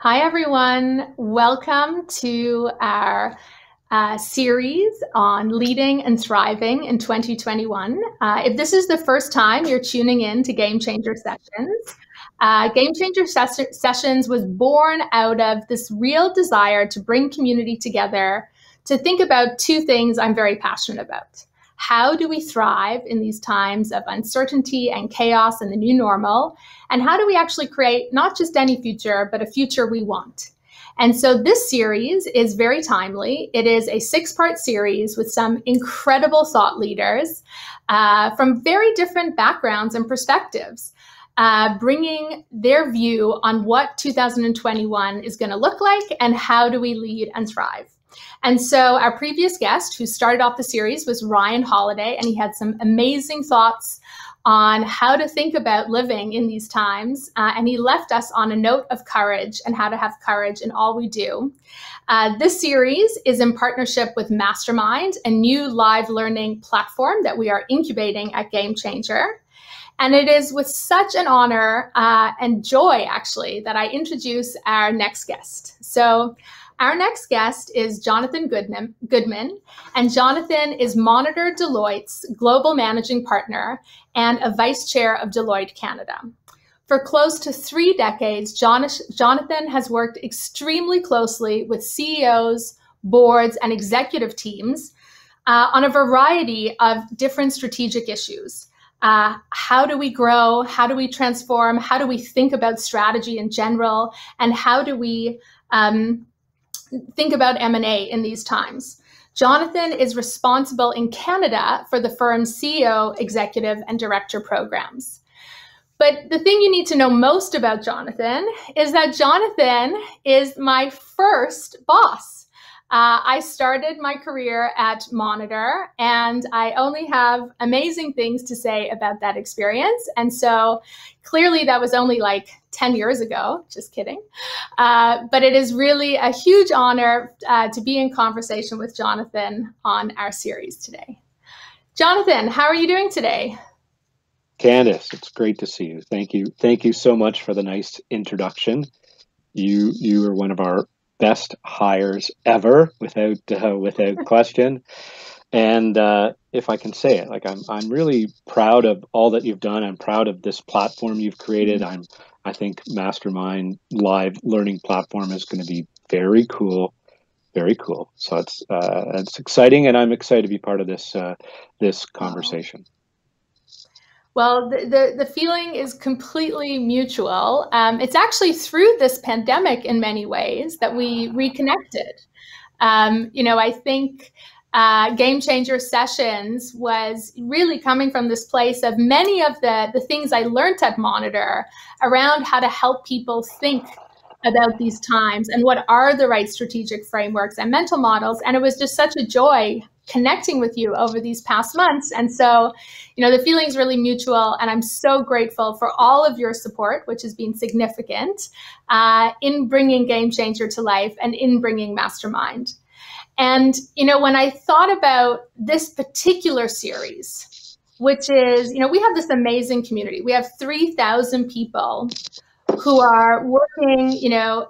Hi, everyone. Welcome to our series on leading and thriving in 2021. If this is the first time you're tuning in to Gamechanger Sessions, Sessions was born out of this real desire to bring community together to think about two things I'm very passionate about. How do we thrive in these times of uncertainty and chaos and the new normal? And how do we actually create not just any future, but a future we want? And so this series is very timely. It is a 6-part series with some incredible thought leaders from very different backgrounds and perspectives, bringing their view on what 2021 is going to look like and how do we lead and thrive. And so our previous guest who started off the series was Ryan Holiday, and he had some amazing thoughts on how to think about living in these times. And he left us on a note of courage and how to have courage in all we do. This series is in partnership with Mastermind, a new live learning platform that we are incubating at Gamechanger. And it is with such an honor and joy, actually, that I introduce our next guest. So our next guest is Jonathan Goodman, and Jonathan is Monitor Deloitte's Global Managing Partner and a Vice Chair of Deloitte Canada. For close to 3 decades, Jonathan has worked extremely closely with CEOs, boards, and executive teams on a variety of different strategic issues. How do we grow? How do we transform? How do we think about strategy in general? And how do we think about M&A in these times? Jonathan is responsible in Canada for the firm's CEO, executive, and director programs. But the thing you need to know most about Jonathan is that Jonathan is my first boss. I started my career at Monitor, and I only have amazing things to say about that experience. And so clearly that was only like 10 years ago, just kidding. But it is really a huge honor to be in conversation with Jonathan on our series today. Jonathan, how are you doing today? Candice, it's great to see you. Thank you. Thank you so much for the nice introduction. You are one of our best hires ever, without question. And if I can say it, like I'm really proud of all that you've done. I'm proud of this platform you've created. I think Mastermind live learning platform is going to be very cool, very cool. So it's exciting, and I'm excited to be part of this conversation. Well, the feeling is completely mutual. It's actually through this pandemic in many ways that we reconnected. I think Gamechanger Sessions was really coming from this place of many of the things I learned at Monitor around how to help people think about these times and what are the right strategic frameworks and mental models. And it was just such a joy connecting with you over these past months. And so, the feeling's really mutual, and I'm so grateful for all of your support, which has been significant in bringing Gamechanger to life and in bringing Mastermind. And, when I thought about this particular series, which is, we have this amazing community. We have 3,000 people who are working,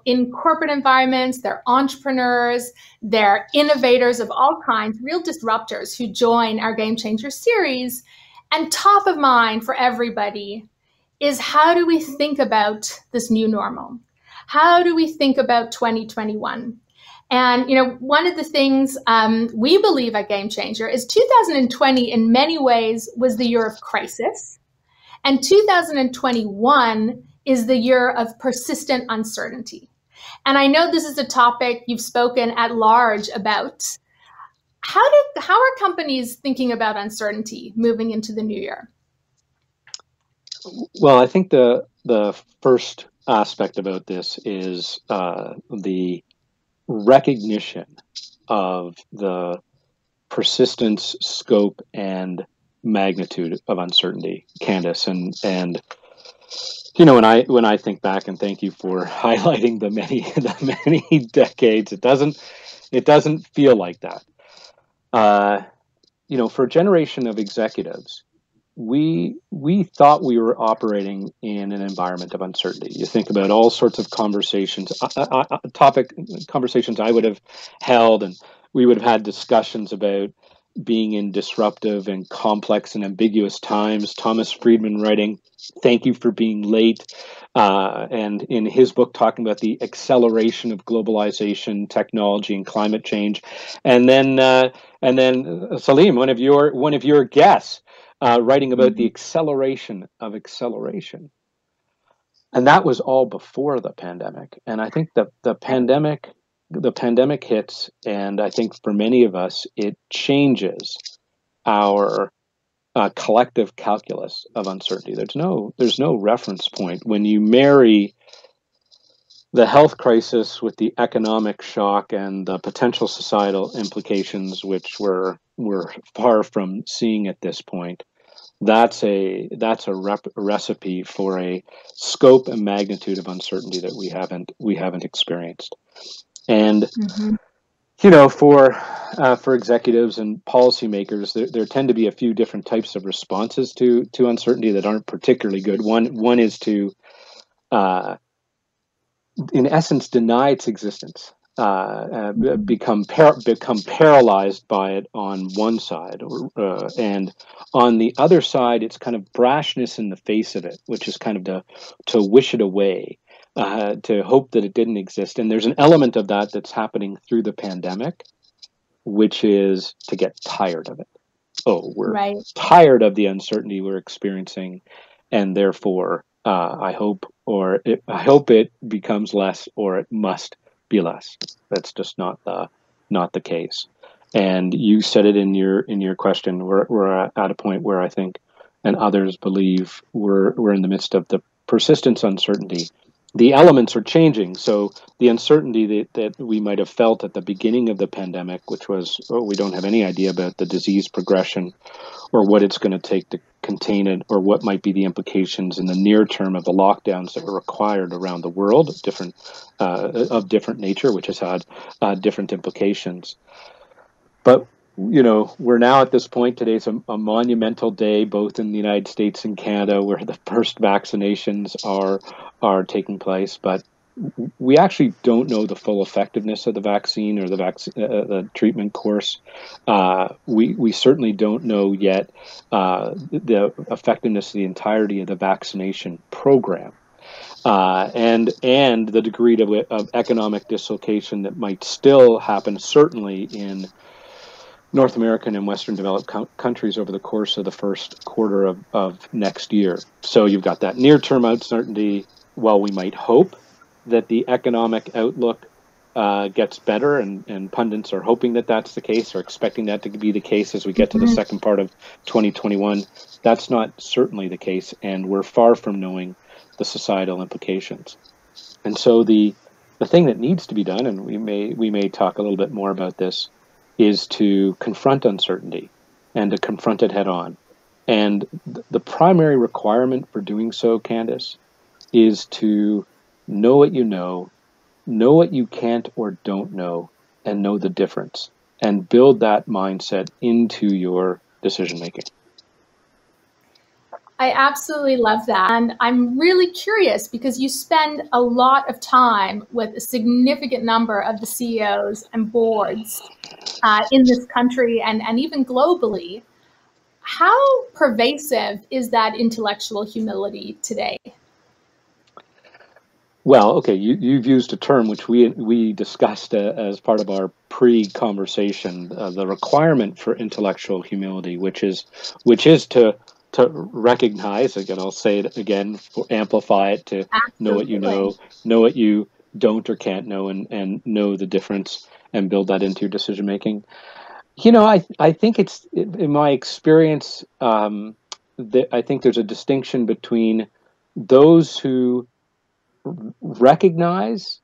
in corporate environments. They're entrepreneurs, they're innovators of all kinds, real disruptors who join our Gamechanger series. And top of mind for everybody is, how do we think about this new normal? How do we think about 2021? And, one of the things we believe at Gamechanger is 2020 in many ways was the year of crisis, and 2021 is the year of persistent uncertainty. And I know this is a topic you've spoken at large about. How are companies thinking about uncertainty moving into the new year? Well, I think the first aspect about this is the recognition of the persistence, scope, and magnitude of uncertainty, Candice, and when I think back, and thank you for highlighting the many decades, it doesn't feel like that. For a generation of executives, we thought we were operating in an environment of uncertainty. You think about all sorts of conversations I would have held, and we would have had discussions about being in disruptive and complex and ambiguous times. Thomas Friedman writing, "Thank you for being late," and in his book talking about the acceleration of globalization, technology, and climate change, and then Salim, one of your guests, writing about the acceleration of acceleration. And that was all before the pandemic. And I think the pandemic hits, and I think for many of us, it changes our collective calculus of uncertainty. There's no reference point when you marry the health crisis with the economic shock and the potential societal implications, which we're far from seeing at this point. That's a recipe for a scope and magnitude of uncertainty that we haven't experienced. And Mm-hmm. for executives and policymakers, there tend to be a few different types of responses to uncertainty that aren't particularly good. One is to, in essence, deny its existence, become paralyzed by it on one side, and on the other side, it's kind of brashness in the face of it, which is kind of to wish it away, to hope that it didn't exist. And there's an element of that that's happening through the pandemic, which is to get tired of it. Oh, we're Right. tired of the uncertainty we're experiencing, and therefore, I hope it becomes less, or it must be less. That's just not the case. And you said it in your question. We're at a point where I think, and others believe, we're in the midst of the persistence uncertainty. The elements are changing. So the uncertainty that we might have felt at the beginning of the pandemic, which was, we don't have any idea about the disease progression or what it's going to take to contain it, or what might be the implications in the near term of the lockdowns that were required around the world, of different nature, which has had different implications. But we're now at this point. Today's a monumental day, both in the United States and Canada, where the first vaccinations are taking place. But we actually don't know the full effectiveness of the vaccine, or the treatment course. We certainly don't know yet the effectiveness of the entirety of the vaccination program, and the degree of economic dislocation that might still happen, certainly in North American and Western developed countries over the course of the first quarter of next year. So you've got that near-term uncertainty. While we might hope that the economic outlook gets better, and pundits are hoping that that's the case, or expecting that to be the case as we get to the second part of 2021, that's not certainly the case, and we're far from knowing the societal implications. And so the thing that needs to be done, and we may talk a little bit more about this, is to confront uncertainty and to confront it head on. And the primary requirement for doing so, Candice, is to know what you know what you can't or don't know, and know the difference, and build that mindset into your decision making. I absolutely love that. And I'm really curious because you spend a lot of time with a significant number of the CEOs and boards in this country and even globally. How pervasive is that intellectual humility today? Well, okay, you've used a term which we discussed as part of our pre-conversation, the requirement for intellectual humility, which is to recognize, again, I'll say it again, amplify it, to know what you know what you don't or can't know, and know the difference, and build that into your decision making. I think it's, in my experience, that I think there's a distinction between those who recognize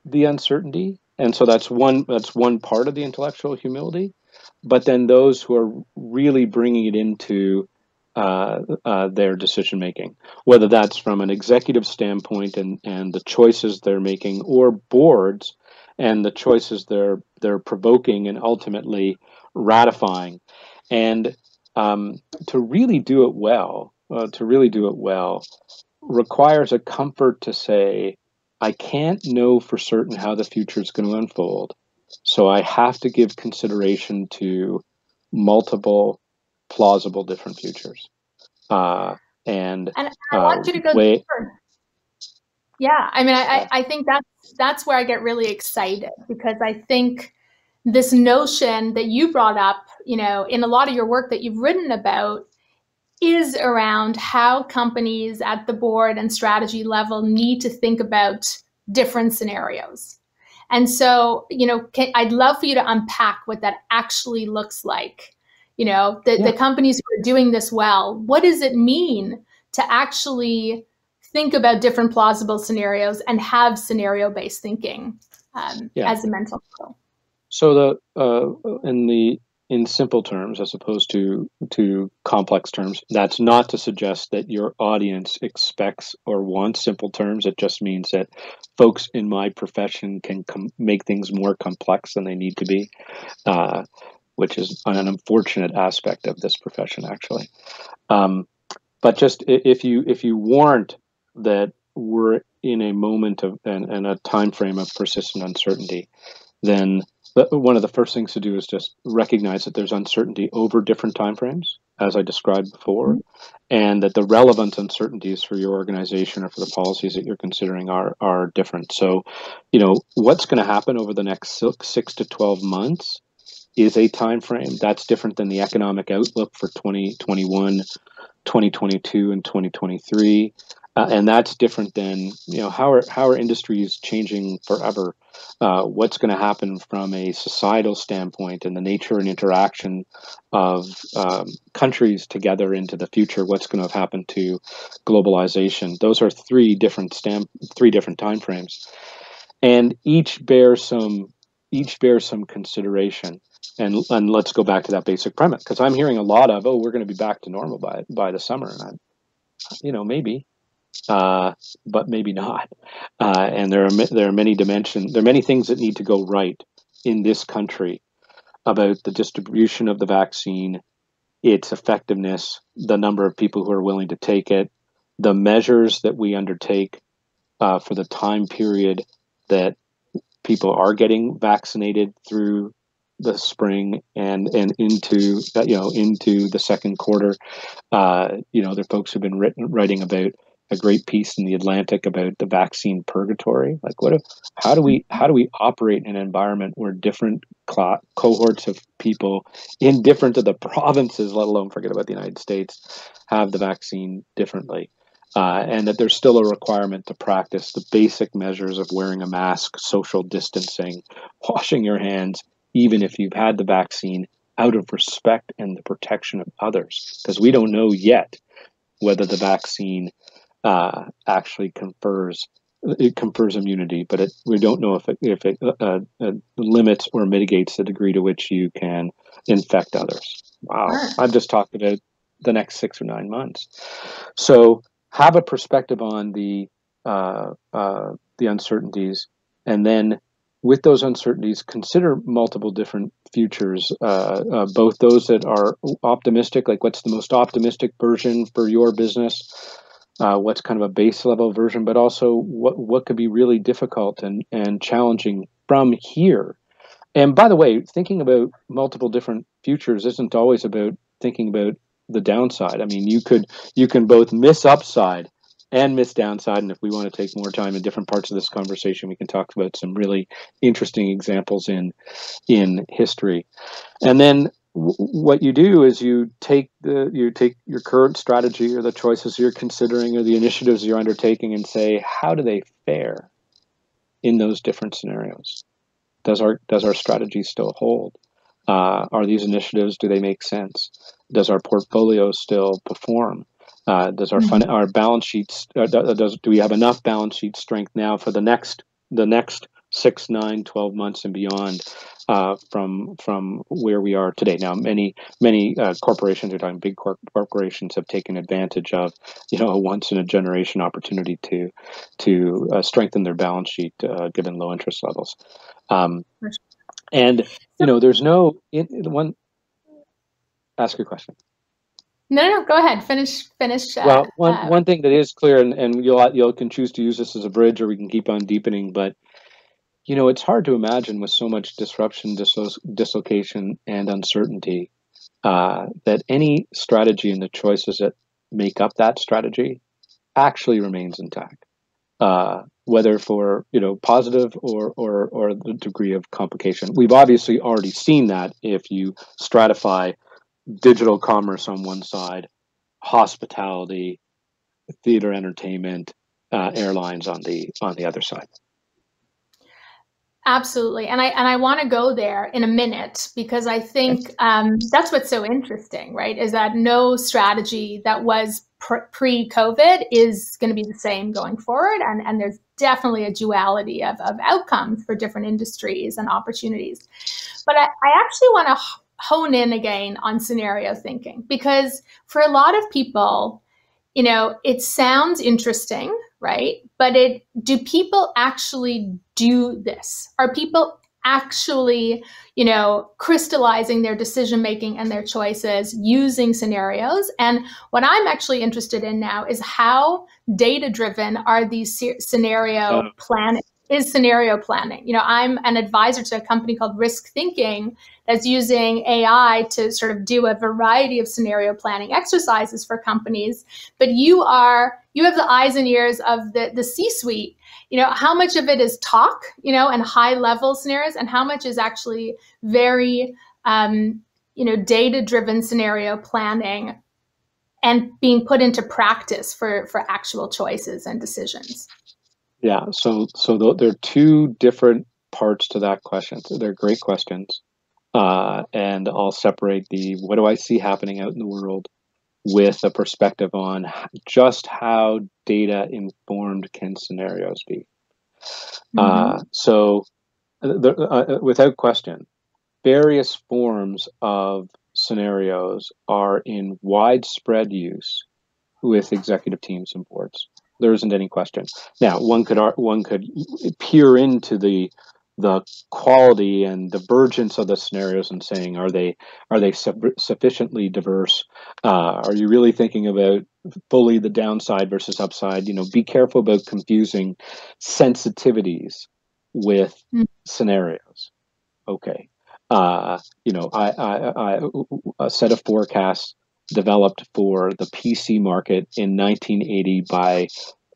the uncertainty, and so that's one part of the intellectual humility. But then those who are really bringing it into their decision making, whether that's from an executive standpoint, and the choices they're making, or boards and the choices they're provoking and ultimately ratifying. And to really do it well, requires a comfort to say, I can't know for certain how the future is going to unfold. So I have to give consideration to multiple plausible different futures. And And I want you to go way, deeper. Yeah, I mean, I think that's where I get really excited, because I think this notion that you brought up, in a lot of your work that you've written about, is around how companies at the board and strategy level need to think about different scenarios. And so, I'd love for you to unpack what that actually looks like. The companies who are doing this well, what does it mean to actually think about different plausible scenarios and have scenario-based thinking as a mental model? So in simple terms, as opposed to complex terms, that's not to suggest that your audience expects or wants simple terms. It just means that folks in my profession can make things more complex than they need to be, which is an unfortunate aspect of this profession, actually. But just if you warrant that we're in a moment of and a time frame of persistent uncertainty, then one of the first things to do is just recognize that there's uncertainty over different timeframes, as I described before, and that the relevant uncertainties for your organization or for the policies that you're considering are different. So, what's going to happen over the next 6 to 12 months is a time frame that's different than the economic outlook for 2021, 2022, and 2023. And that's different than, how are industries changing forever? What's going to happen from a societal standpoint and the nature and interaction of countries together into the future? What's going to happen to globalization? Those are three different time frames, and each bears some consideration. And let's go back to that basic premise, because I'm hearing a lot of, we're going to be back to normal by the summer, and maybe. But maybe not. And there are many dimensions. There are many things that need to go right in this country about the distribution of the vaccine, its effectiveness, the number of people who are willing to take it, the measures that we undertake for the time period that people are getting vaccinated through the spring and into the second quarter. There are folks who've been writing about a great piece in the Atlantic about the vaccine purgatory. Like, how do we operate in an environment where different cohorts of people in different of the provinces, let alone forget about the United States, have the vaccine differently? And that there's still a requirement to practice the basic measures of wearing a mask, social distancing, washing your hands, even if you've had the vaccine, out of respect and the protection of others, because we don't know yet whether the vaccine actually confers immunity, but we don't know if it limits or mitigates the degree to which you can infect others. Wow, I've just talked about the next 6 or 9 months. So have a perspective on the uncertainties, and then with those uncertainties, consider multiple different futures, both those that are optimistic, like what's the most optimistic version for your business, what's kind of a base level version, but also what could be really difficult and challenging from here. And by the way, thinking about multiple different futures isn't always about thinking about the downside. I mean, you can both miss upside and miss downside. And if we want to take more time in different parts of this conversation, we can talk about some really interesting examples in history. And then what you do is you take your current strategy or the choices you're considering or the initiatives you're undertaking and say, how do they fare in those different scenarios? Does our strategy still hold? Are these initiatives, do they make sense? Does our portfolio still perform? Does our balance sheets, do we have enough balance sheet strength now for the next 6, 9, 12 months and beyond from where we are today? Now, many corporations, are talking big corporations, have taken advantage of a once in a generation opportunity to strengthen their balance sheet given low interest levels. And there's no one. Ask your question. No, go ahead. Finish. Well, one thing that is clear, and you'll can choose to use this as a bridge, or we can keep on deepening. But it's hard to imagine with so much disruption, dislocation, and uncertainty that any strategy and the choices that make up that strategy actually remains intact, whether for positive or the degree of complication. We've obviously already seen that if you stratify digital commerce on one side, hospitality, theater, entertainment, airlines on the other side. Absolutely. And I want to go there in a minute, because I think that's what's so interesting, right? Is that no strategy that was pre-COVID is going to be the same going forward. And there's definitely a duality of outcomes for different industries and opportunities. But I actually want to hone in again on scenario thinking, because for a lot of people, it sounds interesting, right? But do people actually do this? Are people actually, crystallizing their decision making and their choices using scenarios? And what I'm actually interested in now is how data driven are these scenario planning? Is scenario planning. I'm an advisor to a company called Risk Thinking that's using AI to sort of do a variety of scenario planning exercises for companies. But you have the eyes and ears of the C-suite. How much of it is talk, and high level scenarios, and how much is actually very, data driven scenario planning and being put into practice for actual choices and decisions. Yeah, so there are two different parts to that question. So they're great questions, and I'll separate the what do I see happening out in the world with a perspective on just how data informed can scenarios be. Without question, various forms of scenarios are in widespread use with executive teams and boards. There isn't any question. Now, one could peer into the quality and divergence of the scenarios and saying, are they sufficiently diverse? Are you really thinking about fully the downside versus upside? Be careful about confusing sensitivities with scenarios. Okay. A set of forecasts developed for the PC market in 1980 by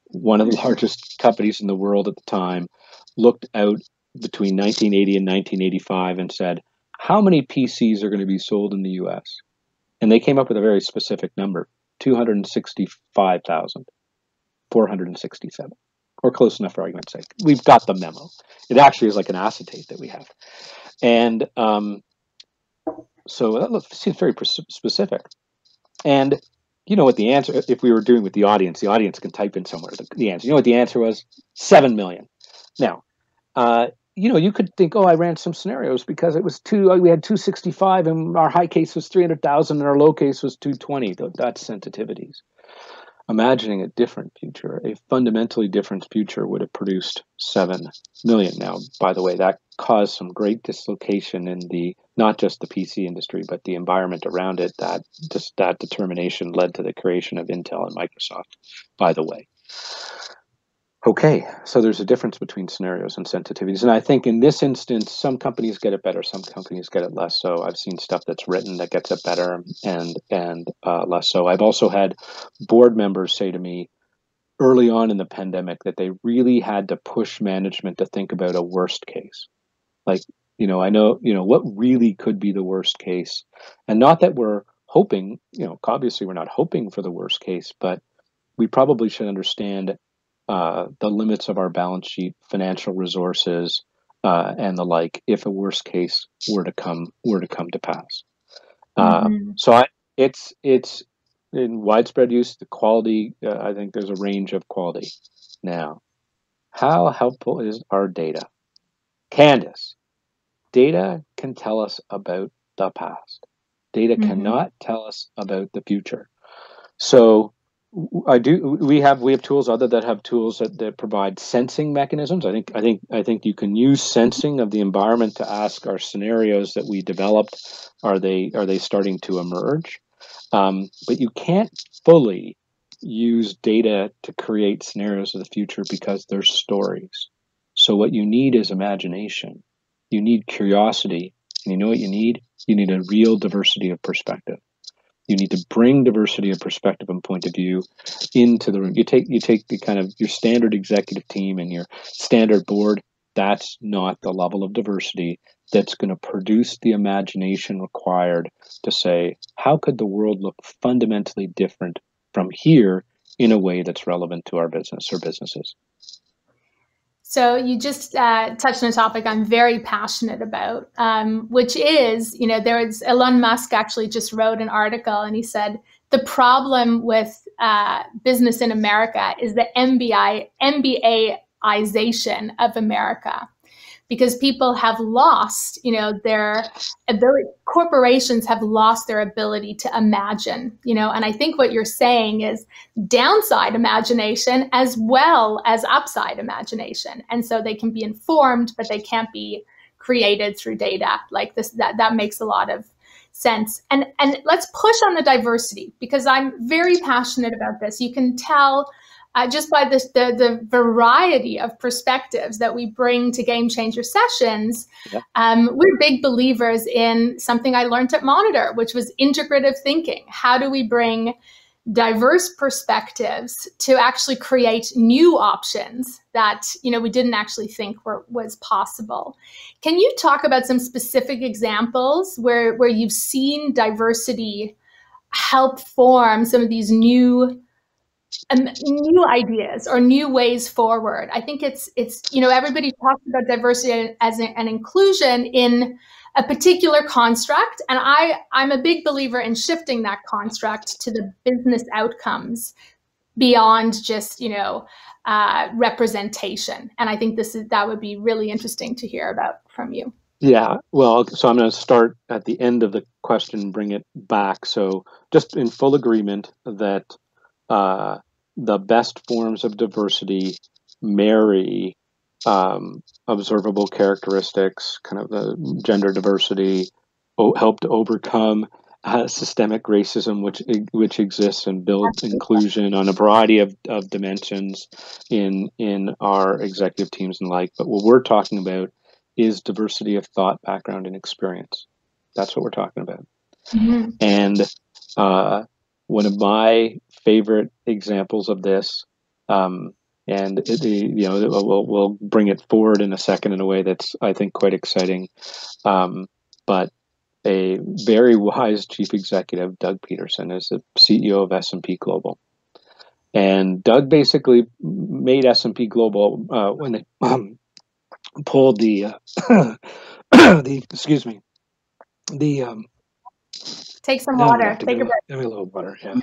one of the largest companies in the world at the time, looked out between 1980 and 1985 and said, how many PCs are going to be sold in the US? And they came up with a very specific number, 265,467, or close enough for argument's sake. We've got the memo. It actually is like an acetate that we have. And so that seems very specific. And what the answer, if we were doing with the audience can type in somewhere the answer. You know what the answer was? 7 million. Now, you could think, I ran some scenarios because it was we had 265 and our high case was 300,000 and our low case was 220. That's sensitivities. Imagining a different future, a fundamentally different future would have produced 7 million. Now, by the way, that caused some great dislocation in not just the PC industry, but the environment around it. That determination led to the creation of Intel and Microsoft, by the way. Okay, so there's a difference between scenarios and sensitivities. And I think in this instance, some companies get it better, some companies get it less so. I've seen stuff that's written that gets it better and less so. I've also had board members say to me early on in the pandemic that they really had to push management to think about a worst case. Like, I know, what really could be the worst case. And not that we're hoping, obviously we're not hoping for the worst case, but we probably should understand the limits of our balance sheet, financial resources, and the like, if a worst case were to come to pass. So it's in widespread use. The quality, I think there's a range of quality. Now, how helpful is our data? Candice, data can tell us about the past. Data cannot tell us about the future. So we have tools that have tools that provide sensing mechanisms. I think you can use sensing of the environment to ask, our scenarios that we developed, are they starting to emerge? But you can't fully use data to create scenarios of the future because they're stories. So what you need is imagination. You need curiosity. And you know what you need? You need a real diversity of perspective. You need to bring diversity of perspective and point of view into the room. You take the kind of your standard executive team and your standard board. That's not the level of diversity that's going to produce the imagination required to say, how could the world look fundamentally different from here in a way that's relevant to our business or businesses? So you just touched on a topic I'm very passionate about, which is, there's Elon Musk actually just wrote an article and he said, the problem with business in America is the MBAization of America. Because people have lost, their ability, corporations have lost their ability to imagine, and I think what you're saying is downside imagination as well as upside imagination. And so they can be informed, but they can't be created through data like this. That makes a lot of sense. And let's push on the diversity because I'm very passionate about this. You can tell just by the variety of perspectives that we bring to Gamechanger sessions. Yep. We're big believers in something I learned at Monitor, which was integrative thinking. How do we bring diverse perspectives to actually create new options that we didn't actually think was possible? Can you talk about some specific examples where you've seen diversity help form some of these new ideas or new ways forward? I think it's everybody talks about diversity as an inclusion in a particular construct, and I'm a big believer in shifting that construct to the business outcomes beyond just representation. And I think that would be really interesting to hear about from you. Yeah, well, so I'm going to start at the end of the question and bring it back. So just in full agreement that the best forms of diversity marry observable characteristics, kind of the gender diversity, help to overcome systemic racism, which exists, and build inclusion on a variety of dimensions in our executive teams and like. But what we're talking about is diversity of thought, background, and experience. That's what we're talking about. Mm-hmm. And one of my favorite examples of this, and we'll bring it forward in a second in a way that's, I think, quite exciting. But a very wise chief executive, Doug Peterson, is the CEO of S&P Global. And Doug basically made S&P Global when they pulled the excuse me, the take some water. Take a breath. Give me a little water. Yeah.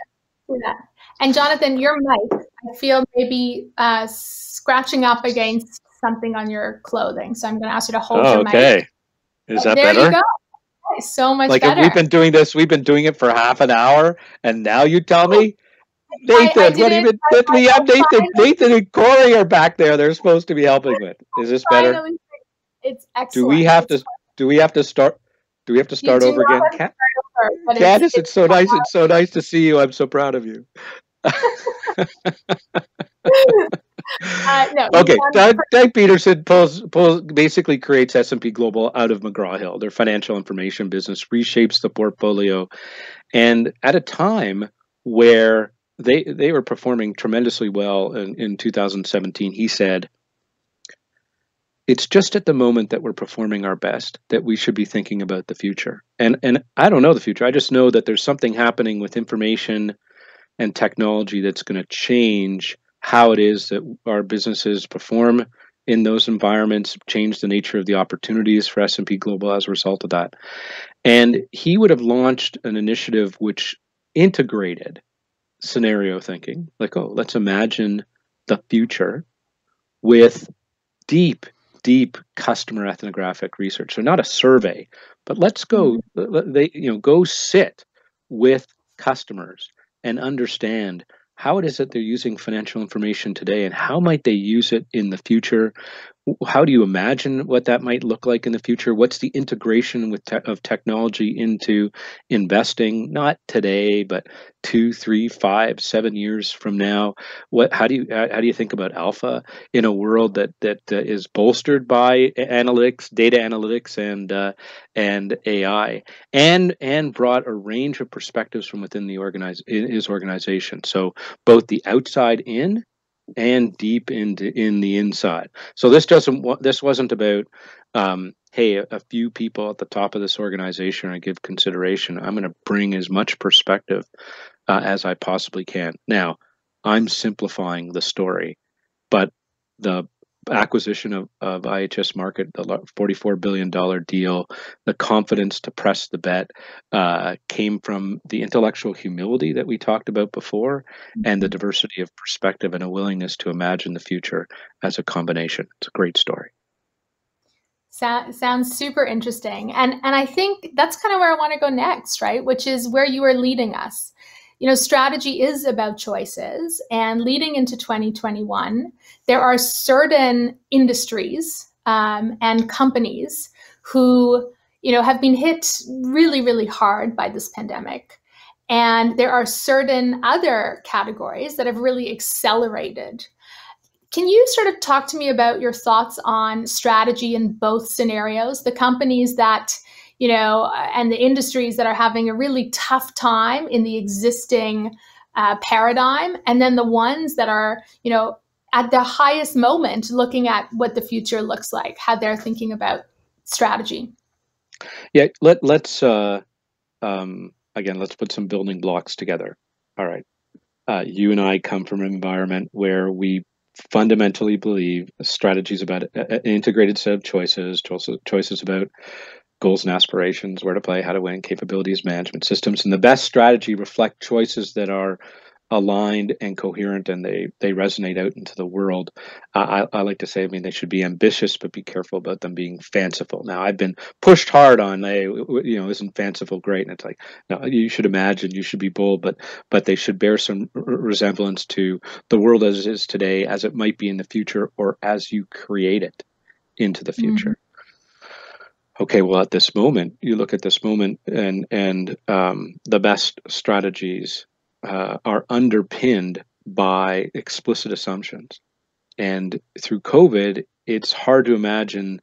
Yeah. And Jonathan, your mic, I feel maybe scratching up against something on your clothing. So I'm going to ask you to hold your mic. Okay. Is that there better? You go. So much like better. We've been doing it for half an hour, and now you tell me, Nathan, what do you mean? Nathan and Corey are back there. They're supposed to be helping with. Is this better? It's excellent. Do we have to start over again? Candice, it's so nice. It's so nice to see you. I'm so proud of you. No, okay, Doug Peterson basically creates S&P Global out of McGraw-Hill. Their financial information business reshapes the portfolio, and at a time where they were performing tremendously well in 2017, he said, it's just at the moment that we're performing our best that we should be thinking about the future. And I don't know the future. I just know that there's something happening with information and technology that's going to change how it is that our businesses perform in those environments, change the nature of the opportunities for S&P Global as a result of that. And he would have launched an initiative which integrated scenario thinking, like, let's imagine the future with deep customer ethnographic research. So not a survey, but let's go, go sit with customers and understand how it is that they're using financial information today and how might they use it in the future how do you imagine what that might look like in the future? What's the integration of technology into investing? Not today, but 2, 3, 5, 7 years from now. How do you think about alpha in a world that is bolstered by analytics, data analytics, and AI, and brought a range of perspectives from within his organization. So both the outside in and deep in the inside. So this wasn't about hey, a few people at the top of this organization I give consideration. I'm going to bring as much perspective as I possibly can. Now, I'm simplifying the story, but the acquisition of IHS Market, the $44 billion deal, the confidence to press the bet came from the intellectual humility that we talked about before, and the diversity of perspective and a willingness to imagine the future as a combination. It's a great story. Sounds super interesting. And I think that's kind of where I want to go next, right? Which is where you are leading us. Strategy is about choices, and leading into 2021, there are certain industries and companies who, have been hit really, really hard by this pandemic. And there are certain other categories that have really accelerated. Can you sort of talk to me about your thoughts on strategy in both scenarios? The companies that, and the industries that are having a really tough time in the existing paradigm, and then the ones that are, at the highest moment looking at what the future looks like, how they're thinking about strategy. Yeah, let's again, let's put some building blocks together. All right. You and I come from an environment where we fundamentally believe strategies about an integrated set of choices about goals and aspirations, where to play, how to win, capabilities, management systems, and the best strategy reflect choices that are aligned and coherent, and they resonate out into the world. I like to say, they should be ambitious, but be careful about them being fanciful. Now, I've been pushed hard on, hey, isn't fanciful great? And it's like, no, you should imagine, you should be bold, but they should bear some resemblance to the world as it is today, as it might be in the future, or as you create it into the future. Mm-hmm. Okay, well, at this moment, you look at this moment, and the best strategies are underpinned by explicit assumptions. And through COVID, it's hard to imagine,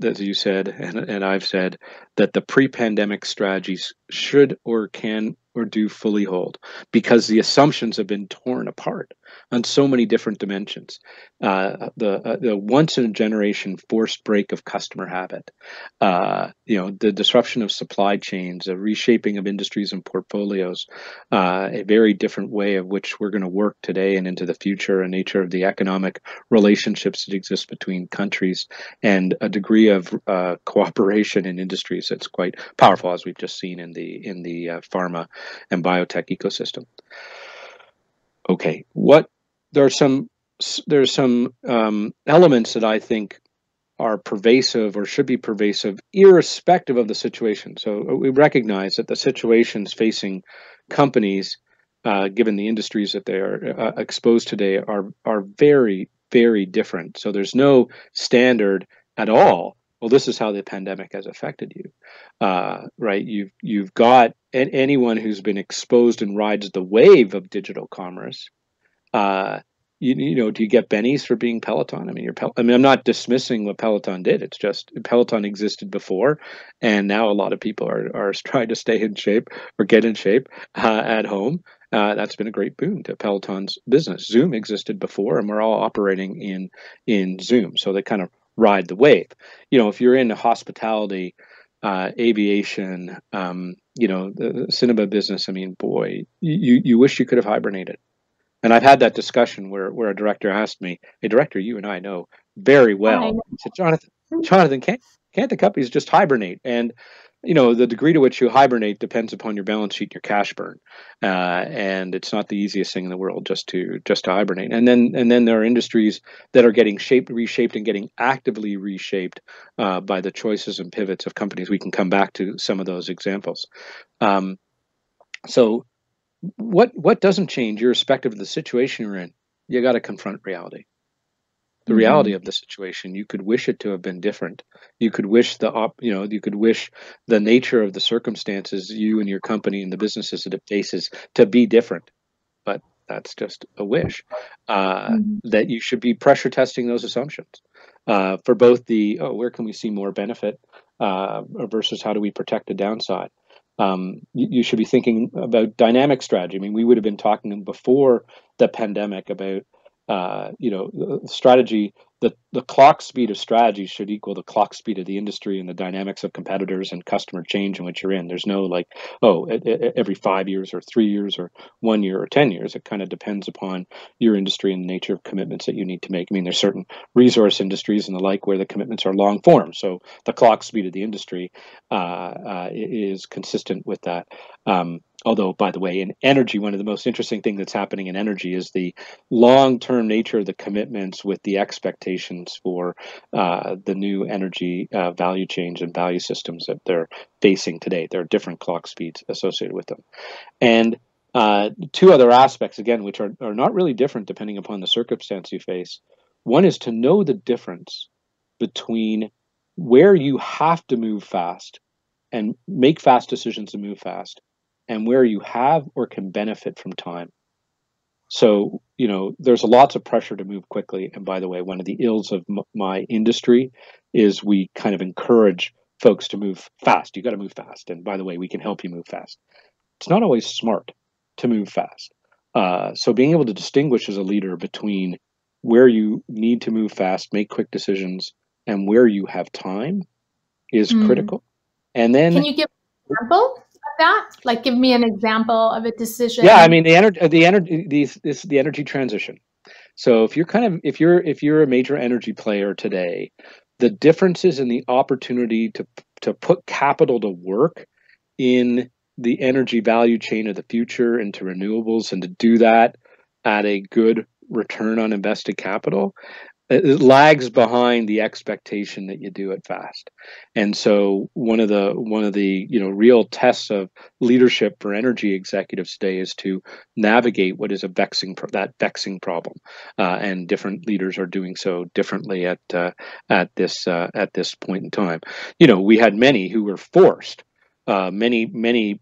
as you said, and I've said, that the pre-pandemic strategies should or can or do fully hold, because the assumptions have been torn apart on so many different dimensions. The once in a generation forced break of customer habit, the disruption of supply chains, a reshaping of industries and portfolios, a very different way of which we're going to work today and into the future, a nature of the economic relationships that exist between countries, and a degree of cooperation in industries that's quite powerful, as we've just seen in the pharma and biotech ecosystem. Okay, there's some elements that I think are pervasive or should be pervasive, irrespective of the situation. So we recognize that the situations facing companies, given the industries that they are exposed today, are very, very different. So there's no standard at all. Well, this is how the pandemic has affected you, right? You've got anyone who's been exposed and rides the wave of digital commerce. Do you get bennies for being Peloton? I'm not dismissing what Peloton did. It's just Peloton existed before, and now a lot of people are trying to stay in shape or get in shape at home. That's been a great boon to Peloton's business. Zoom existed before, and we're all operating in Zoom, so they kind of ride the wave. If you're in hospitality, aviation, the cinema business, boy, you wish you could have hibernated. And I've had that discussion where a director asked me, "Hey, director, you and I know very well." He said, Jonathan, can't the companies just hibernate? And the degree to which you hibernate depends upon your balance sheet, and your cash burn, and it's not the easiest thing in the world just to hibernate. And then there are industries that are getting reshaped, and getting actively reshaped by the choices and pivots of companies. We can come back to some of those examples. So. What doesn't change, irrespective of the situation you're in? You got to confront reality. the reality of the situation. You could wish it to have been different. You could wish you could wish the nature of the circumstances you and your company and the businesses that it faces to be different. But that's just a wish. That you should be pressure testing those assumptions for both where can we see more benefit versus how do we protect the downside. You should be thinking about dynamic strategy. I mean, we would have been talking before the pandemic about strategy. The clock speed of strategy should equal the clock speed of the industry and the dynamics of competitors and customer change in which you're in. There's no like, every 5 years or 3 years or 1 year or 10 years. It kind of depends upon your industry and the nature of commitments that you need to make. I mean, there's certain resource industries and the like where the commitments are long form. So the clock speed of the industry is consistent with that. Although, by the way, in energy, one of the most interesting things that's happening in energy is the long-term nature of the commitments with the expectations for the new energy value chains and value systems that they're facing today. There are different clock speeds associated with them. And two other aspects, again, which are not really different depending upon the circumstance you face. One is to know the difference between where you have to move fast and make fast decisions and move fast, and where you have or can benefit from time. So, there's lots of pressure to move quickly. And by the way, one of the ills of my industry is we kind of encourage folks to move fast. You got to move fast. And by the way, we can help you move fast. It's not always smart to move fast. So being able to distinguish as a leader between where you need to move fast, make quick decisions, and where you have time is critical. And then, can you give an example of that? Like, give me an example of a decision. Yeah, I mean the energy transition. So if you're a major energy player today, the differences in the opportunity to put capital to work in the energy value chain of the future into renewables, and to do that at a good return on invested capital, it lags behind the expectation that you do it fast. And so one of the real tests of leadership for energy executives today is to navigate what is a vexing problem, and different leaders are doing so differently at this point in time. We had many who were forced, many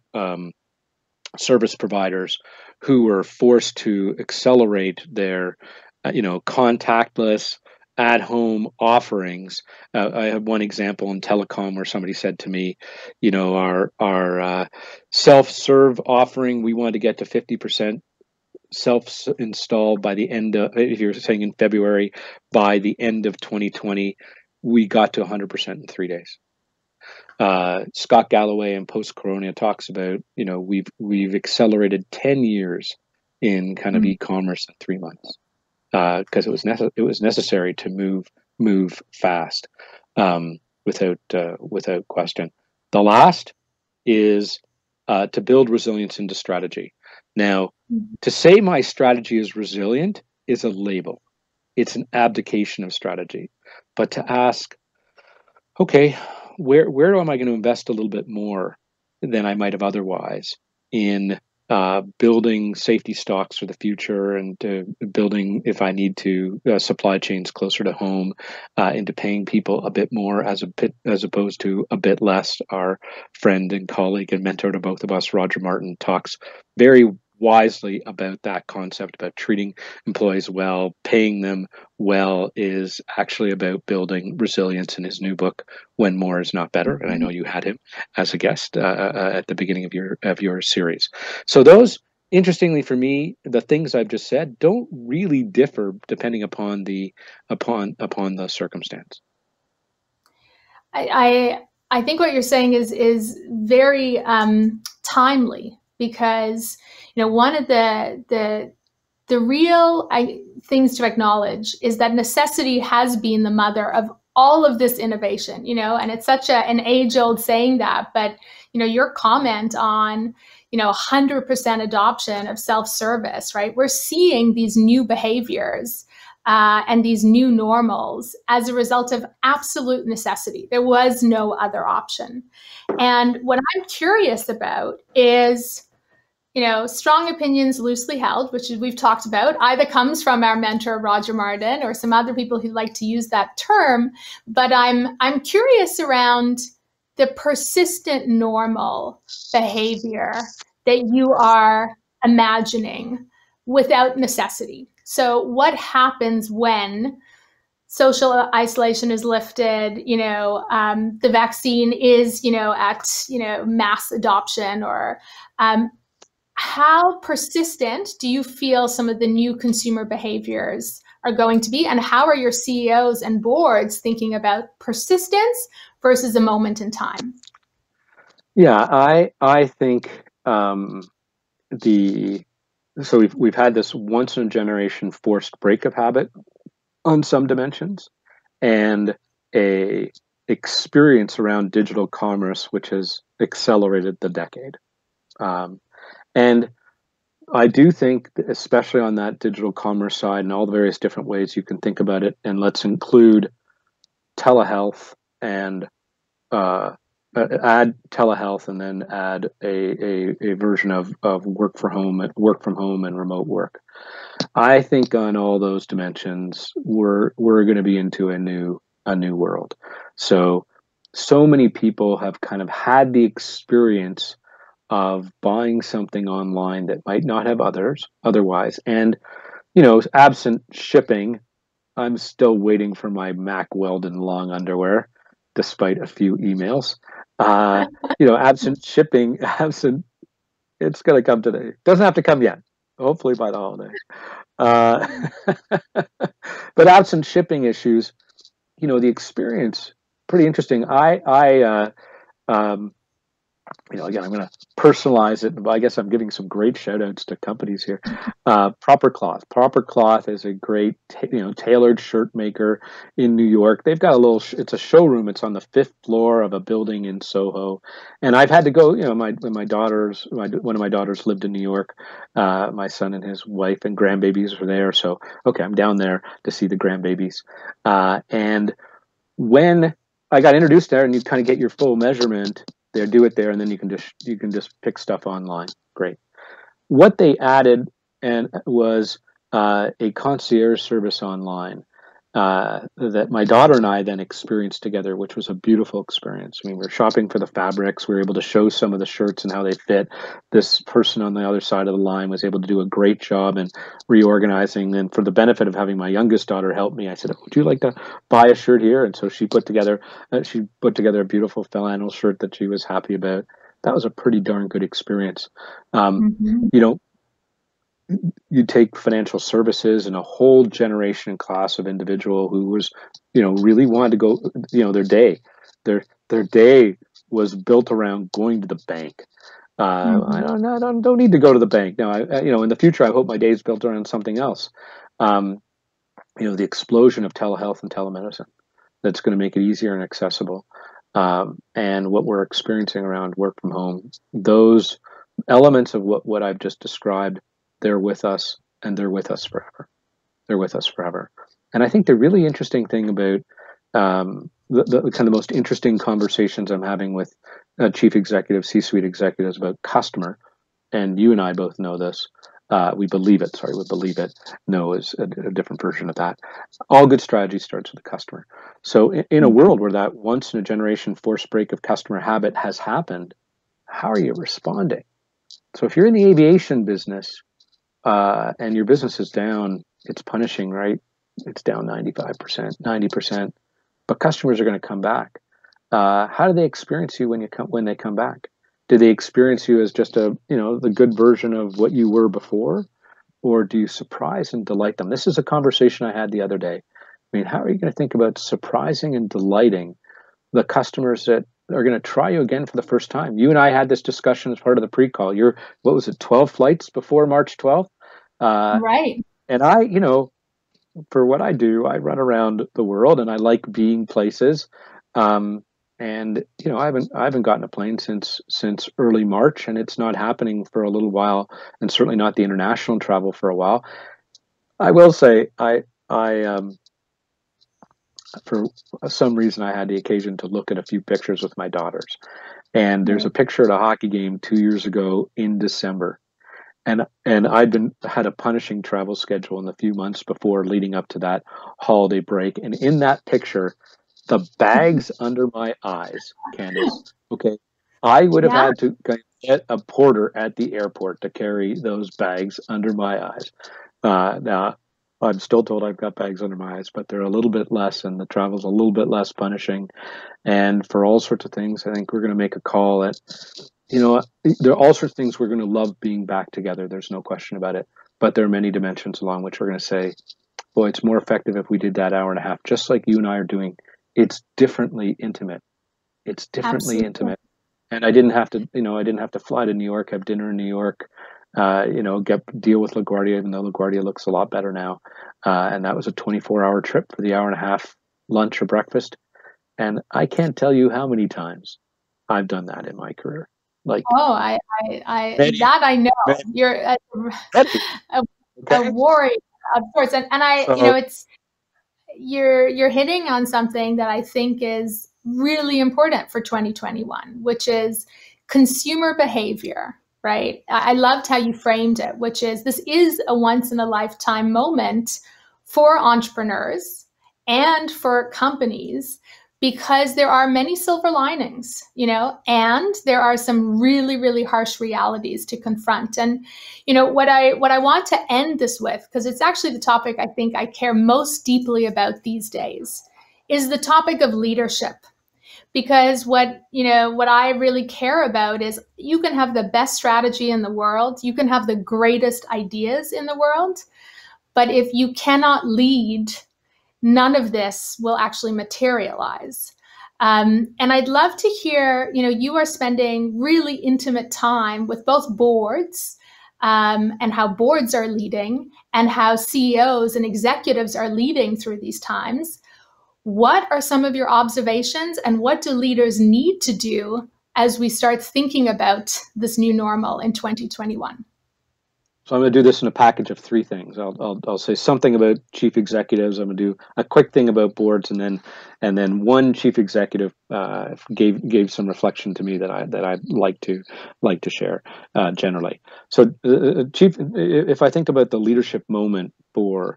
service providers who were forced to accelerate their contactless at-home offerings. I have one example in telecom where somebody said to me, our self-serve offering, we wanted to get to 50% self-install by the end of, if you're saying in February, by the end of 2020, we got to 100% in 3 days. Scott Galloway in Post Corona talks about, we've accelerated 10 years in kind of e-commerce in 3 months, because it was necessary to move fast, without question. The last is to build resilience into strategy. Now, to say my strategy is resilient is a label. It's an abdication of strategy. But to ask, okay, where am I going to invest a little bit more than I might have otherwise in building safety stocks for the future, and building, if I need to, supply chains closer to home, into paying people a bit more as opposed to a bit less. Our friend and colleague and mentor to both of us, Roger Martin, talks very wisely about that concept about treating employees well, paying them well, is actually about building resilience in his new book, When More Is Not Better. And I know you had him as a guest at the beginning of your series. So those, interestingly for me, the things I've just said don't really differ depending upon the circumstance. I think what you're saying is very timely, because one of the real things to acknowledge is that necessity has been the mother of all of this innovation, and it's such an age-old saying that, but your comment on 100% adoption of self-service, right? We're seeing these new behaviors and these new normals as a result of absolute necessity. There was no other option. And what I'm curious about is, strong opinions loosely held, which we've talked about, either comes from our mentor Roger Martin or some other people who like to use that term. But I'm curious around the persistent normal behavior that you are imagining without necessity. So what happens when social isolation is lifted, the vaccine is, at, mass adoption, or how persistent do you feel some of the new consumer behaviors are going to be? And how are your CEOs and boards thinking about persistence versus a moment in time? Yeah, I think so we've had this once in a generation forced break of habit on some dimensions, and a experience around digital commerce which has accelerated the decade. And I do think, especially on that digital commerce side and all the various different ways you can think about it, and let's include telehealth and add telehealth, and then add a version of work from home and remote work. I think on all those dimensions, we're going to be into a new world. So many people have kind of had the experience of buying something online that might not have otherwise, and absent shipping, I'm still waiting for my Mack Weldon long underwear, despite a few emails. Absent shipping, it's going to come today. Doesn't have to come yet. Hopefully by the holidays. Uh, but absent shipping issues, the experience, pretty interesting. Again, I'm going to personalize it. I guess I'm giving some great shout outs to companies here. Proper Cloth. Proper Cloth is a great, tailored shirt maker in New York. They've got it's a showroom. It's on the 5th floor of a building in Soho. And I've had to go, one of my daughters lived in New York. My son and his wife and grandbabies were there. So, okay, I'm down there to see the grandbabies. And when I got introduced there, and you kind of get your full measurement, they do it there, and then you can just pick stuff online. Great. What they added was a concierge service online that my daughter and I then experienced together, which was a beautiful experience. I mean, we were shopping for the fabrics. We were able to show some of the shirts and how they fit. This person on the other side of the line was able to do a great job in reorganizing. And for the benefit of having my youngest daughter help me, I said, "Would you like to buy a shirt here?" And so she put together a beautiful flannel shirt that she was happy about. That was a pretty darn good experience. You take financial services and a whole generation and class of individual who was, really wanted to go, their day was built around going to the bank. I don't need to go to the bank now. In the future, I hope my day is built around something else. The explosion of telehealth and telemedicine that's going to make it easier and accessible. And what we're experiencing around work from home, those elements of what I've just described, they're with us, and they're with us forever. They're with us forever. And I think the really interesting thing about the kind of most interesting conversations I'm having with chief executives, C-suite executives about customer, and you and I both know this. We believe it. No is a different version of that. All good strategy starts with the customer. So in a world where that once in a generation forced break of customer habit has happened, how are you responding? So if you're in the aviation business, and your business is down, it's punishing, right? It's down 95%, 90%, but customers are going to come back. How do they experience you when they come back? Do they experience you as just the good version of what you were before, or do you surprise and delight them? This is a conversation I had the other day. I mean, how are you going to think about surprising and delighting the customers that are going to try you again for the first time? You and I had this discussion as part of the pre-call. What was it, 12 flights before March 12th? Right. And I, for what I do, I run around the world and I like being places. And I haven't gotten a plane since early March, and it's not happening for a little while, and certainly not the international travel for a while. I will say, for some reason, I had the occasion to look at a few pictures with my daughters. And there's a picture at a hockey game 2 years ago in December. and had a punishing travel schedule in the few months before leading up to that holiday break. And in that picture, the bags under my eyes, Candice, okay, I would have Yeah. had to get a porter at the airport to carry those bags under my eyes. Now, I'm still told I've got bags under my eyes, but they're a little bit less, and the travel's a little bit less punishing. And for all sorts of things, I think we're going to make a call at, there are all sorts of things we're going to love being back together. There's no question about it. But there are many dimensions along which we're going to say, boy, it's more effective if we did that hour and a half, just like you and I are doing. It's differently intimate. It's differently Absolutely. intimate. And I didn't have to fly to New York, have dinner in New York, deal with LaGuardia, even though LaGuardia looks a lot better now. And that was a 24-hour trip for the hour and a half lunch or breakfast. And I can't tell you how many times I've done that in my career. Like, Oh, many, that I know. many, You're many. a, a Okay. warrior of sorts, and So, it's you're hitting on something that I think is really important for 2021, which is consumer behavior, right? I loved how you framed it, which is this is a once in a lifetime moment for entrepreneurs and for companies because there are many silver linings, and there are some really, really harsh realities to confront. And, what I want to end this with, because it's actually the topic I think I care most deeply about these days, is the topic of leadership. Because what I really care about is you can have the best strategy in the world, you can have the greatest ideas in the world, but if you cannot lead, none of this will actually materialize. And I'd love to hear, you are spending really intimate time with both boards, and how boards are leading and how CEOs and executives are leading through these times. What are some of your observations, and what do leaders need to do as we start thinking about this new normal in 2021? So I'm going to do this in a package of three things. I'll say something about chief executives. I'm going to do a quick thing about boards, and then one chief executive gave some reflection to me that I'd like to share generally. So if I think about the leadership moment for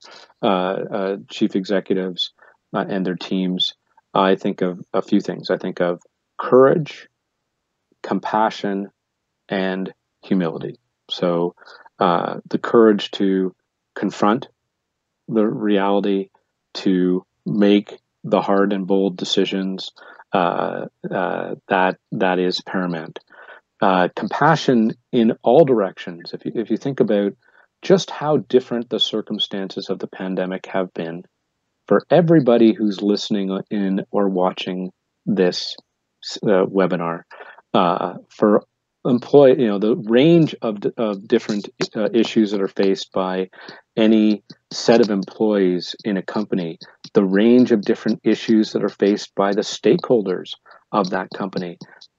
chief executives and their teams, I think of a few things. I think of courage, compassion, and humility. So the courage to confront the reality, to make the hard and bold decisions, that is paramount. Compassion in all directions. If you think about just how different the circumstances of the pandemic have been for everybody who's listening in or watching this webinar, for the range of different issues that are faced by any set of employees in a company, the range of different issues that are faced by the stakeholders of that company,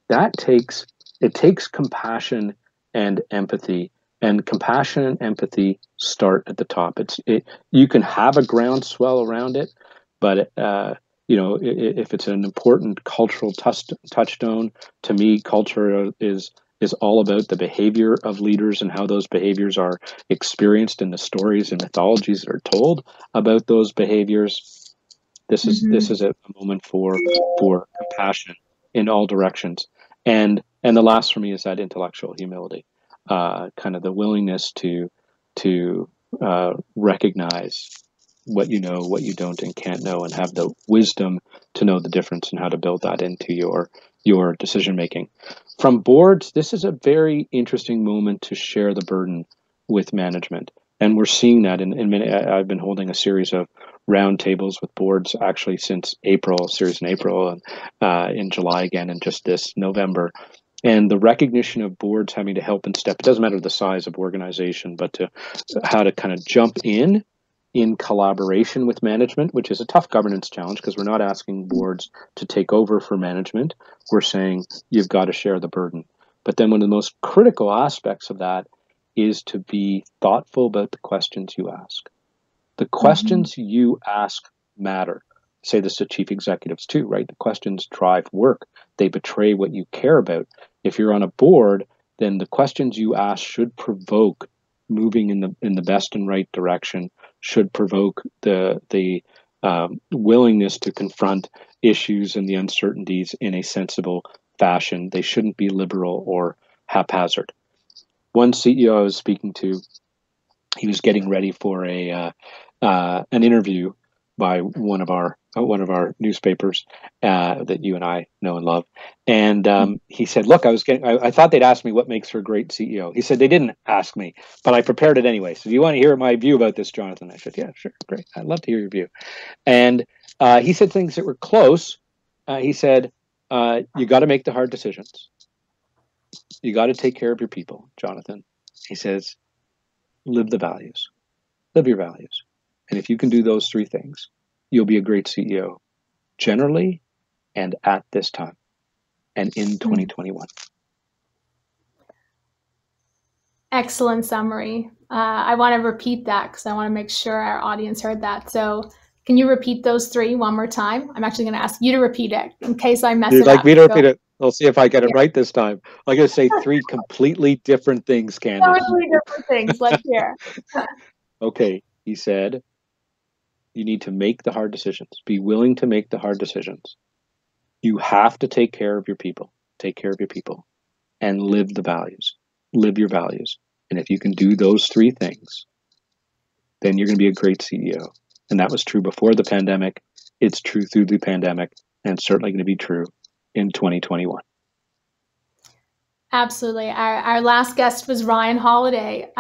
it takes compassion and empathy. And compassion and empathy start at the top. You can have a groundswell around it, but if it's an important cultural touchstone, to me, culture is all about the behavior of leaders and how those behaviors are experienced in the stories and mythologies that are told about those behaviors. This is a moment for compassion in all directions, and the last for me is that intellectual humility, kind of the willingness to recognize what you know, what you don't and can't know, and have the wisdom to know the difference and how to build that into your decision making. From boards, this is a very interesting moment to share the burden with management, and we're seeing that in many. I've been holding a series of roundtables with boards actually since April, series in April, and in July again, and just this November. And the recognition of boards having to help and step, it doesn't matter the size of organization, but to how to kind of jump in collaboration with management, which is a tough governance challenge because we're not asking boards to take over for management. We're saying you've got to share the burden. But then one of the most critical aspects of that is to be thoughtful about the questions you ask. The questions you ask matter. I say this to chief executives too, right? The questions drive work. They betray what you care about. If you're on a board, then the questions you ask should provoke moving in the best and right direction, should provoke the willingness to confront issues and the uncertainties in a sensible fashion. They shouldn't be liberal or haphazard. One CEO I was speaking to, he was getting ready for an interview by one of our newspapers that you and I know and love, and he said, "Look, I thought they'd ask me what makes for a great CEO." He said they didn't ask me, but I prepared it anyway. So, do you want to hear my view about this, Jonathan? I said, "Yeah, sure, great. I'd love to hear your view." And he said things that were close. He said, "You got to make the hard decisions. You got to take care of your people, Jonathan." He says, "Live the values. Live your values. And if you can do those three things, you'll be a great CEO generally and at this time and in 2021. Excellent summary. I want to repeat that because I want to make sure our audience heard that. So can you repeat those three one more time? I'm actually going to ask you to repeat it in case I mess it up. You'd like me to repeat it? I'll see if I get it right this time. I'm going to say three completely different things, Candice. Totally different things. Let's hear. Okay, he said, you need to make the hard decisions. Be willing to make the hard decisions. You have to take care of your people. Take care of your people and live the values. Live your values. And if you can do those three things, then you're going to be a great CEO. And that was true before the pandemic. It's true through the pandemic, and it's certainly going to be true in 2021. Absolutely. Our last guest was Ryan Holiday,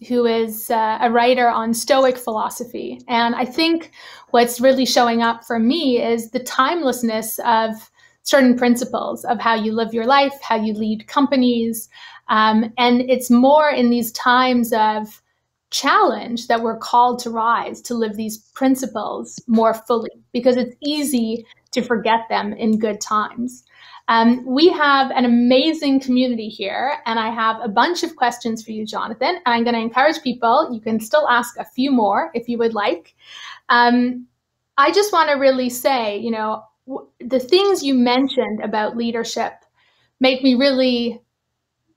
who is a writer on Stoic philosophy. And I think what's really showing up for me is the timelessness of certain principles of how you live your life, how you lead companies. And it's more in these times of challenge that we're called to rise to live these principles more fully, because it's easy to forget them in good times. We have an amazing community here, and I have a bunch of questions for you, Jonathan. And I'm going to encourage people, you can still ask a few more if you would like. I just want to really say, you know, the things you mentioned about leadership make me really,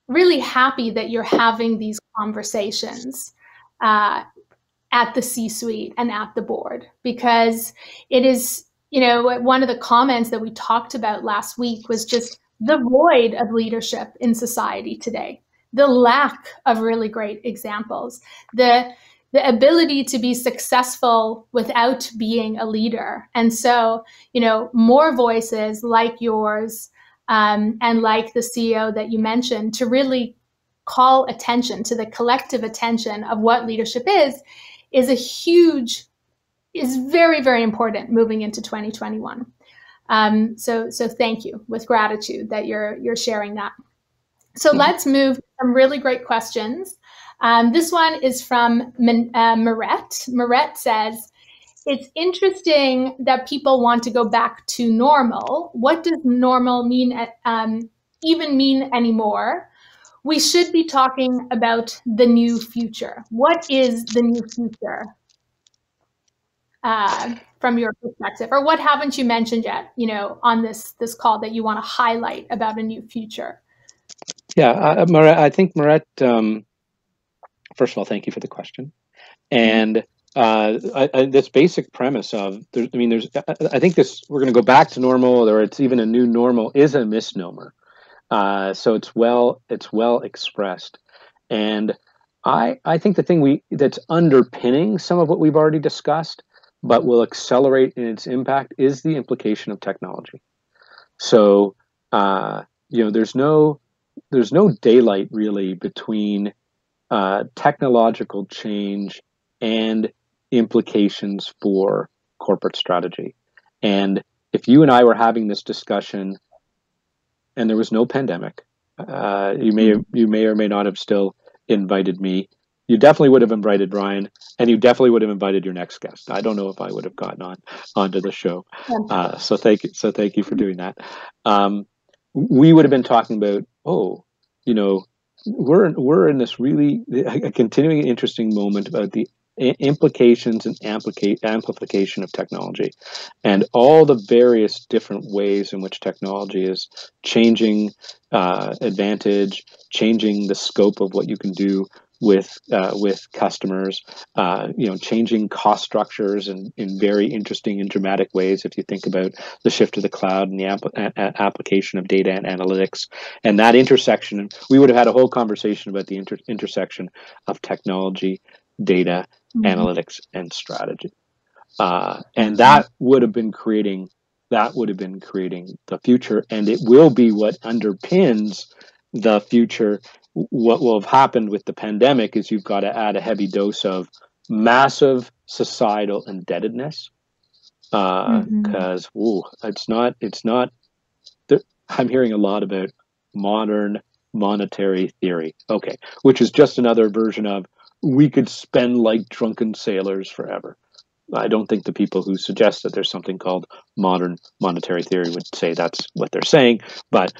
really happy that you're having these conversations at the C-suite and at the board, because it is, you know, one of the comments that we talked about last week was just the void of leadership in society today, the lack of really great examples, the ability to be successful without being a leader. And so, you know, more voices like yours and like the CEO that you mentioned to really call attention to the collective attention of what leadership is very, very important moving into 2021. So thank you, with gratitude that you're sharing that. So let's move to some really great questions. This one is from Marette. Marette says, it's interesting that people want to go back to normal. What does normal mean, even mean anymore? We should be talking about the new future. What is the new future from your perspective? Or what haven't you mentioned yet, you know, on this call that you want to highlight about a new future? Yeah, Marette, I think Marette, first of all, thank you for the question. And this basic premise of, I think this, we're going to go back to normal, or it's even a new normal, is a misnomer. So it's well expressed. And I think the thing that's underpinning some of what we've already discussed, but will accelerate in its impact, is the implication of technology. So, you know, there's no daylight really between technological change and implications for corporate strategy. And if you and I were having this discussion and there was no pandemic, you may or may not have still invited me. You definitely would have invited Ryan, and you definitely would have invited your next guest. I don't know if I would have gotten onto the show. So thank you for doing that. We would have been talking about, you know, we're in this really a continuing interesting moment about the implications and amplification of technology, and all the various different ways in which technology is changing advantage, changing the scope of what you can do with customers, changing cost structures in very interesting and dramatic ways. If you think about the shift to the cloud and the application of data and analytics, and that intersection, and we would have had a whole conversation about the intersection of technology, data, analytics, and strategy, and that would have been creating the future, and it will be what underpins the future. What will have happened with the pandemic is you've got to add a heavy dose of massive societal indebtedness, because it's not. I'm hearing a lot about modern monetary theory, okay, which is just another version of we could spend like drunken sailors forever. I don't think the people who suggest that there's something called modern monetary theory would say that's what they're saying, but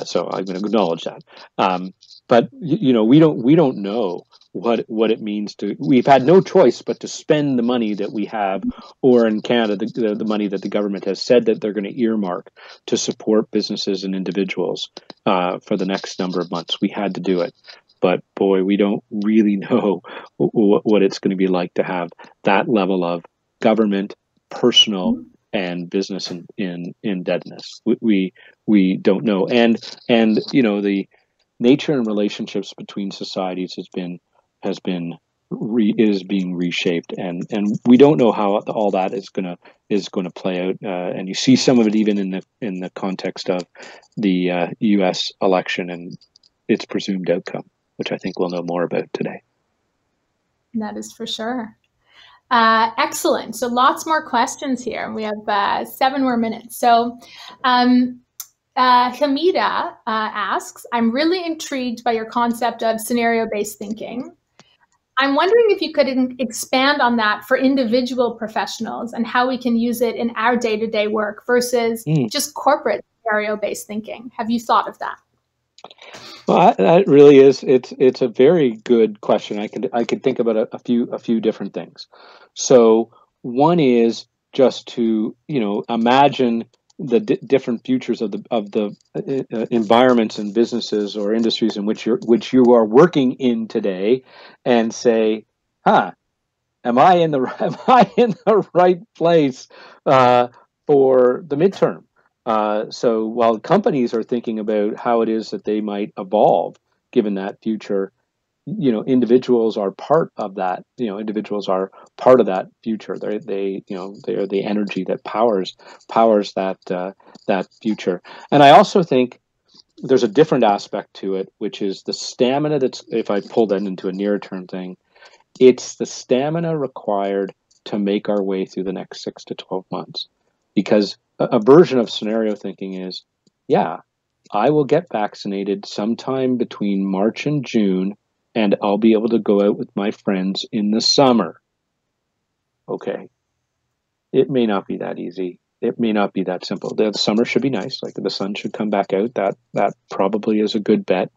so I'm going to acknowledge that. But we don't know what it means to. We've had no choice but to spend the money that we have, or in Canada, the money that the government has said that they're going to earmark to support businesses and individuals for the next number of months. We had to do it. But boy, we don't really know what it's going to be like to have that level of government, personal, and business in indebtedness. We don't know, and the nature and relationships between societies is being reshaped, and we don't know how all that is going to play out. And you see some of it even in the context of the U.S. election and its presumed outcome, which I think we'll know more about today. That is for sure. Excellent. So lots more questions here. We have 7 more minutes. So Hamida asks, I'm really intrigued by your concept of scenario-based thinking. I'm wondering if you could expand on that for individual professionals and how we can use it in our day-to-day work versus just corporate scenario-based thinking. Have you thought of that? Well, that really is. It's a very good question. I could think about a few different things. So one is just to imagine the different futures of the environments and businesses or industries in which you are working in today, and say, am I in the right place for the midterm? So while companies are thinking about how it is that they might evolve given that future, individuals are part of that. Individuals are part of that future. They are the energy that powers that future. And I also think there's a different aspect to it, which is the stamina. That's, if I pull that into a near term thing, it's the stamina required to make our way through the next 6 to 12 months, because a version of scenario thinking is, I will get vaccinated sometime between March and June, and I'll be able to go out with my friends in the summer. Okay. It may not be that easy. It may not be that simple. The summer should be nice. Like the sun should come back out. That probably is a good bet.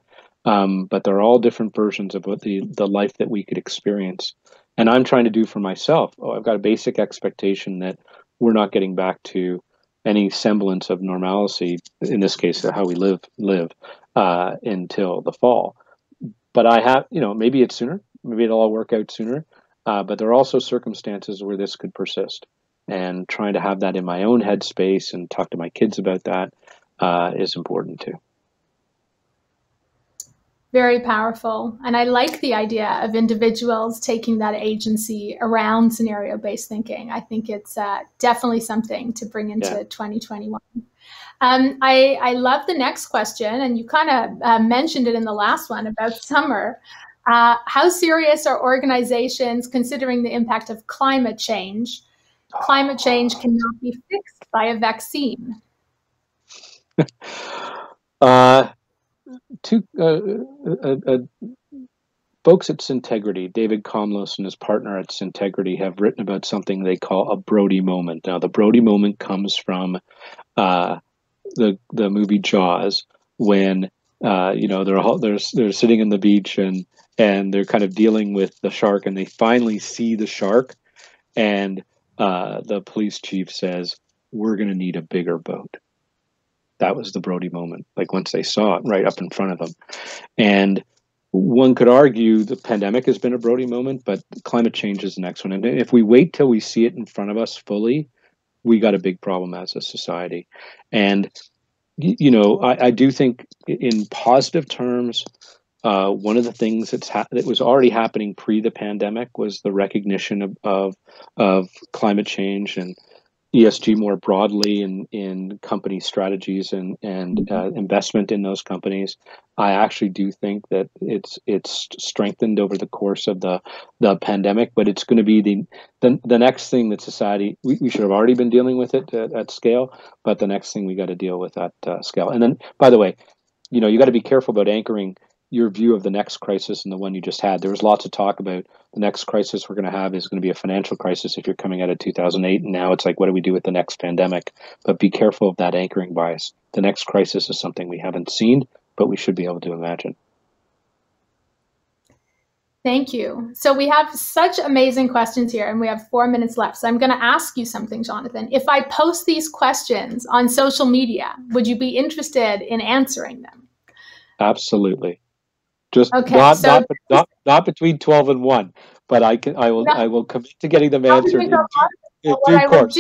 But they're all different versions of what the life that we could experience. And I'm trying to do for myself. I've got a basic expectation that we're not getting back to any semblance of normalcy, in this case, how we live until the fall. But I have, maybe it's sooner, maybe it'll all work out sooner. But there are also circumstances where this could persist, and trying to have that in my own headspace and talk to my kids about that is important too. Very powerful. And I like the idea of individuals taking that agency around scenario-based thinking. I think it's definitely something to bring into 2021. I love the next question, and you kind of mentioned it in the last one about summer. How serious are organizations considering the impact of climate change? Climate change cannot be fixed by a vaccine. Folks at Syntegrity, David Comlos and his partner at Syntegrity, have written about something they call a Brody moment. Now, the Brody moment comes from the movie Jaws, when they're sitting on the beach and they're kind of dealing with the shark, and they finally see the shark, and the police chief says, "We're going to need a bigger boat." That was the Brody moment, like once they saw it right up in front of them. And one could argue the pandemic has been a Brody moment, but climate change is the next one. And if we wait till we see it in front of us fully, we got a big problem as a society. And I do think in positive terms, one of the things that was already happening pre the pandemic was the recognition of climate change and ESG more broadly in company strategies and investment in those companies. I actually do think that it's strengthened over the course of the pandemic, but it's going to be the next thing that society, we should have already been dealing with it at scale, but the next thing we got to deal with at scale. And then, by the way, you got to be careful about anchoring your view of the next crisis and the one you just had. There was lots of talk about the next crisis we're going to have is going to be a financial crisis if you're coming out of 2008. And now it's like, what do we do with the next pandemic? But be careful of that anchoring bias. The next crisis is something we haven't seen, but we should be able to imagine. Thank you. So we have such amazing questions here, and we have 4 minutes left. So I'm going to ask you something, Jonathan. If I post these questions on social media, would you be interested in answering them? Absolutely. Just okay, not between 12 and 1, but I will commit to getting them answered in due course.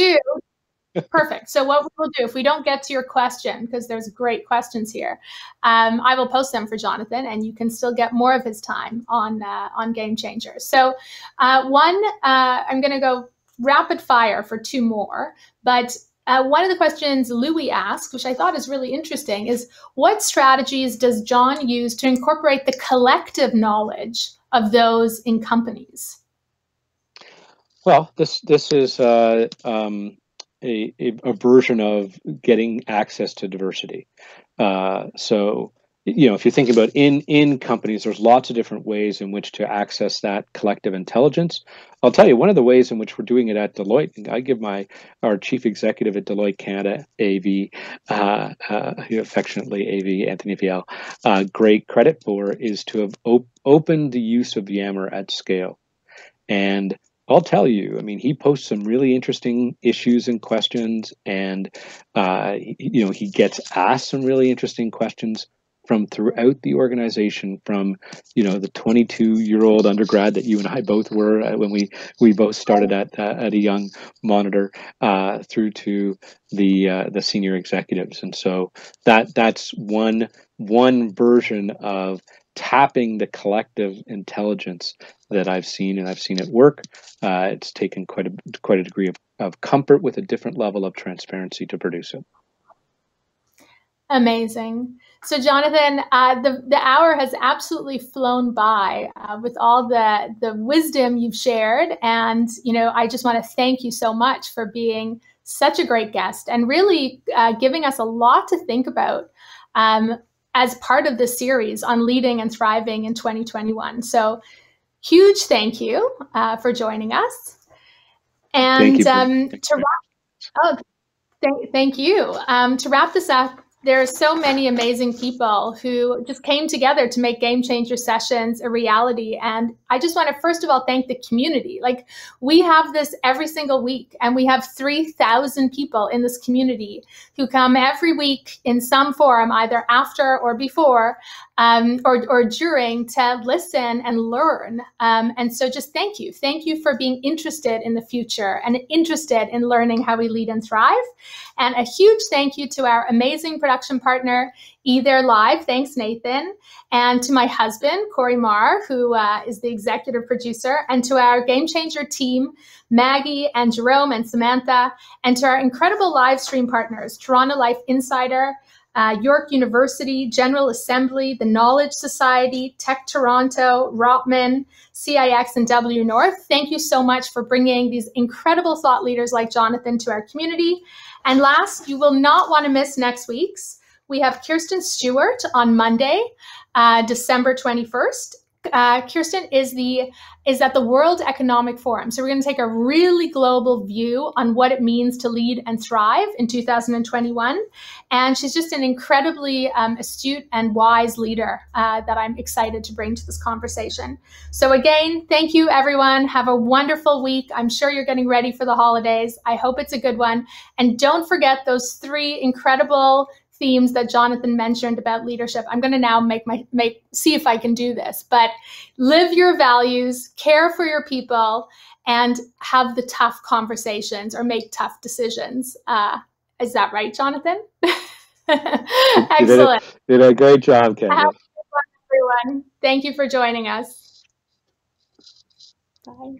Perfect. So what we'll do, if we don't get to your question, because there's great questions here, I will post them for Jonathan, and you can still get more of his time on Gamechanger. So I'm going to go rapid fire for 2 more, but one of the questions Louis asked, which I thought is really interesting, is what strategies does John use to incorporate the collective knowledge of those in companies? Well, this is a version of getting access to diversity. So, if you think about in companies, there's lots of different ways in which to access that collective intelligence. I'll tell you, one of the ways in which we're doing it at Deloitte, and I give our chief executive at Deloitte Canada, AV, affectionately AV, Anthony Viel, great credit for, is to have opened the use of Yammer at scale. And I'll tell you, I mean, he posts some really interesting issues and questions, and he gets asked some really interesting questions from throughout the organization, from the 22-year-old undergrad that you and I both were when we both started at a young monitor, through to the senior executives. And so that's one version of tapping the collective intelligence that I've seen, and I've seen it work. It's taken quite a degree of comfort with a different level of transparency to produce it. Amazing. So, Jonathan, the hour has absolutely flown by with all the wisdom you've shared, and I just want to thank you so much for being such a great guest and really giving us a lot to think about as part of this series on leading and thriving in 2021. So, huge thank you for joining us. And thank you. To wrap this up, there are so many amazing people who just came together to make Gamechanger sessions a reality. And I just want to, first of all, thank the community. Like, we have this every single week, and we have 3,000 people in this community who come every week in some form, either after or before, or during, to listen and learn. And so just thank you. Thank you for being interested in the future and interested in learning how we lead and thrive. And a huge thank you to our amazing production partner, Either Live. Thanks, Nathan. And to my husband, Corey Marr, who is the executive producer, and to our Gamechanger team, Maggie and Jerome and Samantha, and to our incredible live stream partners, Toronto Life Insider, York University, General Assembly, the Knowledge Society, Tech Toronto, Rotman, CIX, and W North. Thank you so much for bringing these incredible thought leaders like Jonathan to our community. And last, you will not want to miss next week's. We have Kirsten Stewart on Monday, December 21st. Kirsten is at the World Economic Forum. So we're going to take a really global view on what it means to lead and thrive in 2021. And she's just an incredibly astute and wise leader that I'm excited to bring to this conversation. So again, thank you, everyone. Have a wonderful week. I'm sure you're getting ready for the holidays. I hope it's a good one. And don't forget those 3 incredible themes that Jonathan mentioned about leadership. I'm going to now see if I can do this, but live your values, care for your people, and have the tough conversations or make tough decisions. Is that right, Jonathan? Excellent. You did a great job, Candice. Everyone. Thank you for joining us. Bye.